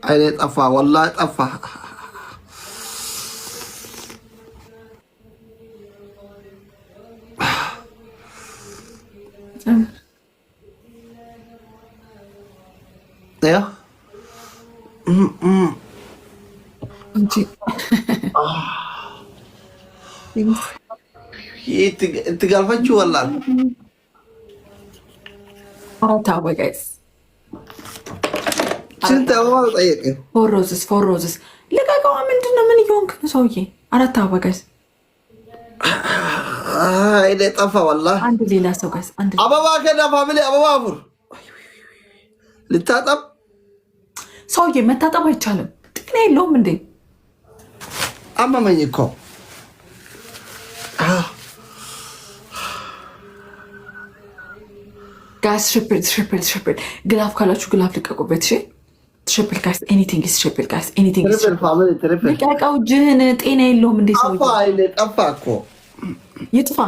አይኔ ጠፋ፣ ወላሂ ጠፋ። يا انت قالفتش ولا ታው ጋይስ ስንት አበባ ጠየቀ? ፎር ሮዝስ ልቀቀዋ። ምንድን ነው? ምን እየሆንክ ነው ሰውዬ? አራት አበባ ጋይስ። አይኔ ጠፋ ወላሂ። አንድ ሌላ ሰው ጋይስ፣ አንድ አበባ ከዳ ፋሚሊ አበባ አፉር ልታጠብ። ሰውዬ መታጠብ አይቻልም። ጤና የለውም እንዴ? አመመኝ እኮ ጋይስ። ትሪፕል ግላፍ ካላችሁ ግላፍ ልቀቁበት። እሺ ትሪፕል ጋይስ፣ ኤኒቲንግ ኢዝ ትሪፕል ጋይስ፣ ኤኒቲንግ ኢዝ ትሪፕል። ልቀቀው እጅህን። ጤና የለውም እንዴ ሰውዬ? አይኔ ጠፋ እኮ። ይጥፋ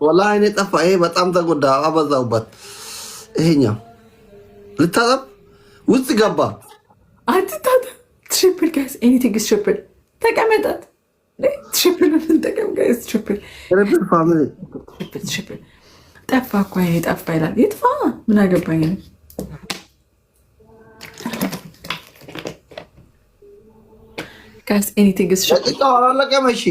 ወላሂ አይኔ ጠፋ። ይሄ በጣም ተጎዳ፣ አበዛውበት። ይሄኛው ልታጠብ ውስጥ ገባ። አትታጠብ። ትሪፕል ጋይስ፣ ኤኒቲንግ ኢዝ ትሪፕል። ተቀመጣት። ትሪፕል እንጠቀም ጋይስ። ትሪፕል ፋሚሊ ትሪፕል። ጠፋ እኮ አይኔ ጠፋ ይላል። ይጥፋ። ምን አገባኝ? ጋይስ ኤኒቲንግ ኢዝ ትሪፕል። አላለቀም። እሺ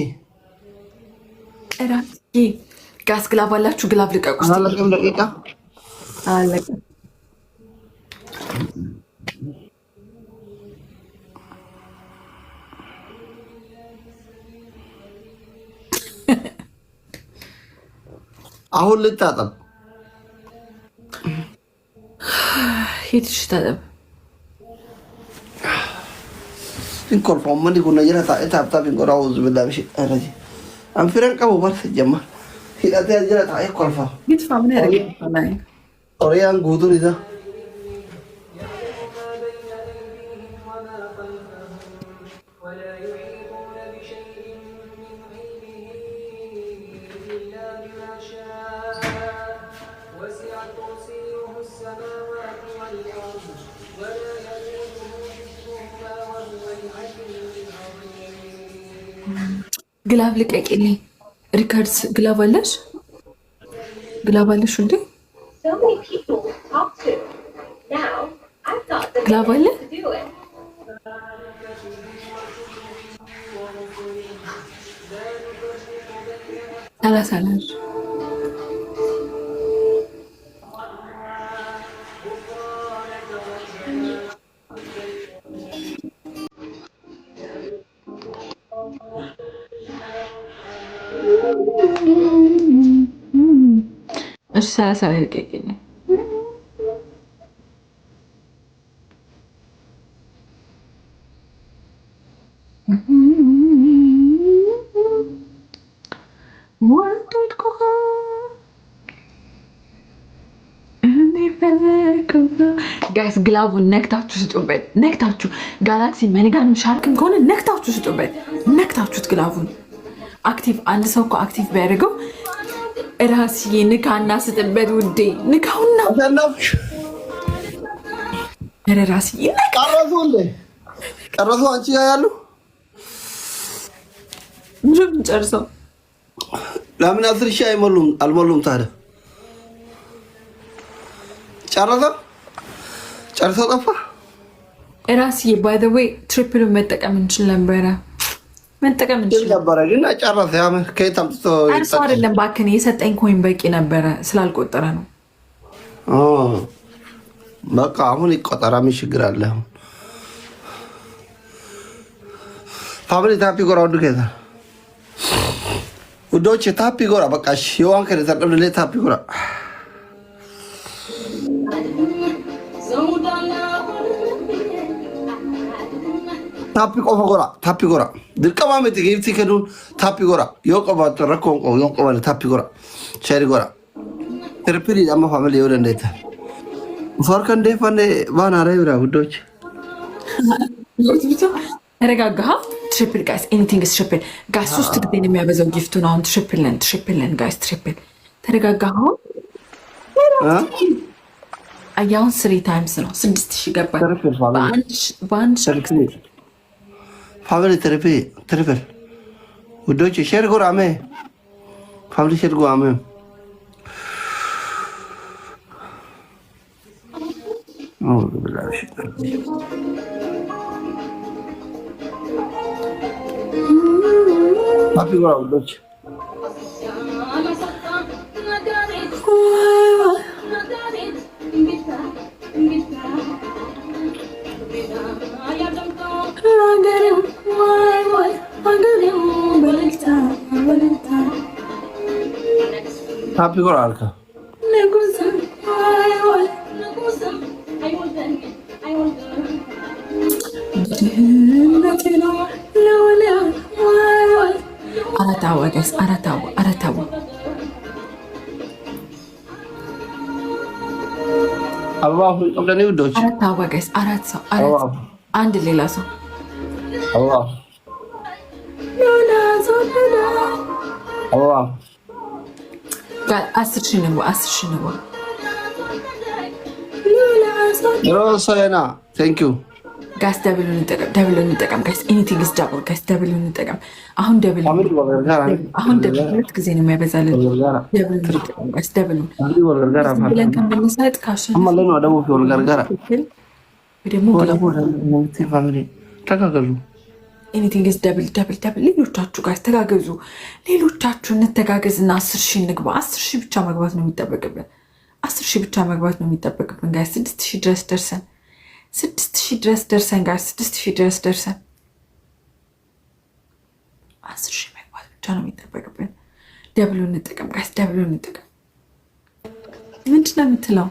ጋስ ግላብ አላችሁ? ግላብ ልቀቁ። አላለቀም። ደቂቃ አላለቀም። አሁን ልታጠብ። ሂድሽ ታጠብ። እንኮልፎ ምን ይሁን ይረታ እታብታብ እንቆራው ዝብላ ብሽ አረጂ አንፍረን ቀቡ ባርስ ጀማ ሂዳተ ያጅራታ አይኮልፋ ይጥፋ። ምን ያደርጋል? ኦሪያን ጉዱን ይዛ ግላብ ልቀቂልኝ። ሪካርድስ ግላብ አለሽ? ግላብ አለሽ እንዴ? ግላብ አለ? አላሳላሽ እሺ 30 ልቀቂልኝ። ጋይስ ግላቡን ነክታችሁ ስጡበት። ነክታችሁ ጋላክሲ መኒጋን ሻርክም ከሆነ ነክታችሁ ስጡበት። ነክታችሁት ግላቡን አክቲቭ። አንድ ሰው እኮ አክቲቭ ቢያደርገው ራስዬ ንካና ስጥበት ውዴ። ንካውና ራስዬ ቀረሱ እንዴ? ቀረሱ አንቺ ጋር ያሉ ምንም ጨርሰው ለምን 10 ሺህ አልሞሉም ታዲያ? ጨርሰው ጠፋ። ራስዬ ባይ ዘ ዌይ ትሪፕሉን መጠቀም እንችል ነበረ ግን ጨረሰ። ያምን ከየት አምጥቶ እርሱ አይደለም ባክን የሰጠኝ ኮይን በቂ ነበረ ስላልቆጠረ ነው። በቃ አሁን ይቆጠራ። ምን ችግር አለ? ፋሚሊ ታፒ ጎራ ወዱ ከዛ ውዶች ታፒ ጎራ በቃ የዋን ከደ ተቀብለ ታፒ ጎራ ታፒ ቆፎ ጎራ ታፒ ጎራ ድርቀማ መት ጊፍቲ ከዱን ታፒ ጎራ yoqaba ተረኮንቆ yoqaba ታፒ ጎራ ሸሪ ጎራ ትርፕሪ አማ ፋሚሊ ወደ እንዴት ፎርከ እንደ ፈነ ባና ረብራ ውዶች ተረጋጋ። ትሪፕል ጋይስ ኤኒቲንግ ኢዝ ትሪፕል ጋይስ። 3 ጊዜ ነው የሚያበዛው ጊፍቱን። አሁን ትሪፕል ጋይስ ትሪፕል። ተረጋጋ። አያውን 3 ታይምስ ነው 6000 ገባኝ። በአንድ ፋሚሊ ትሪፕል ውዶች ሼር ጎራ አሜ ፋሚሊ ሼር ጎራ አሜ ታፒ ጎራ ውዶች ታፒ ጎራ አልካ አራታዋ ጋይስ አራታዋ አበባ ሁሉ ውዶች አራታዋ ጋይስ አራት ሰው አንድ ሌላ ሰው አበባ 10,000 ነው 10,000 ነው ሮሰና ቴንክ ዩ ጋስ ደብል እንጠቀም ጋስ ኤኒቲንግ ኢዝ ዳብል ጋስ ደብል እንጠቀም አሁን ደብል ሁለት ጊዜ ነው የሚያበዛልን ደብል እንጠቀም ጋስ ደብል ብለን ከምንሰጥ ካሸነፍ ተጋገዙ ኤኒቲንግ ኢዝ ደብል ሌሎቻችሁ ጋር ተጋገዙ ሌሎቻችሁ እንተጋገዝና 10,000 እንግባ 10,000 ብቻ መግባት ነው የሚጠበቅብን 10,000 ብቻ መግባት ነው የሚጠበቅብን ጋር 6,000 ድረስ ደርሰን 6,000 ጋር 6,000 ድረስ ደርሰን 10,000 መግባት ብቻ ነው የሚጠበቅብን ደብሉ እንጠቀም ጋር ደብሉ እንጠቀም ምንድን ነው የምትለው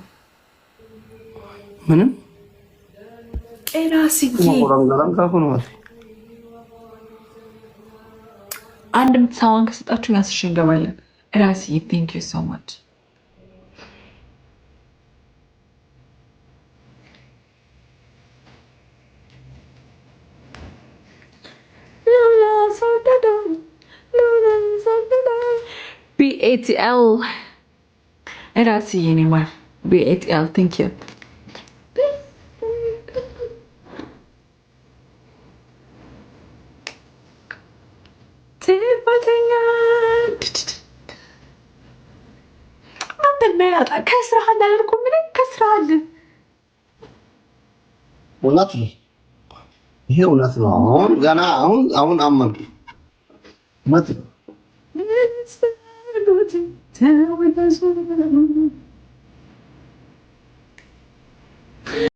ምንም ራስዬ አንድ ምትሳዋን ከሰጣችሁ 10,000 እንገባለን ራስዬ ቴንክ ዩ ሶ ማች BATL ራስዬ እኔማ BATL ቴንክ ዩ ከስራ አላልኩ ምን ከስራ አለ እውነት ነው ይሄ እውነት ነው አሁን ገና አሁን አመንኩ እውነት ነው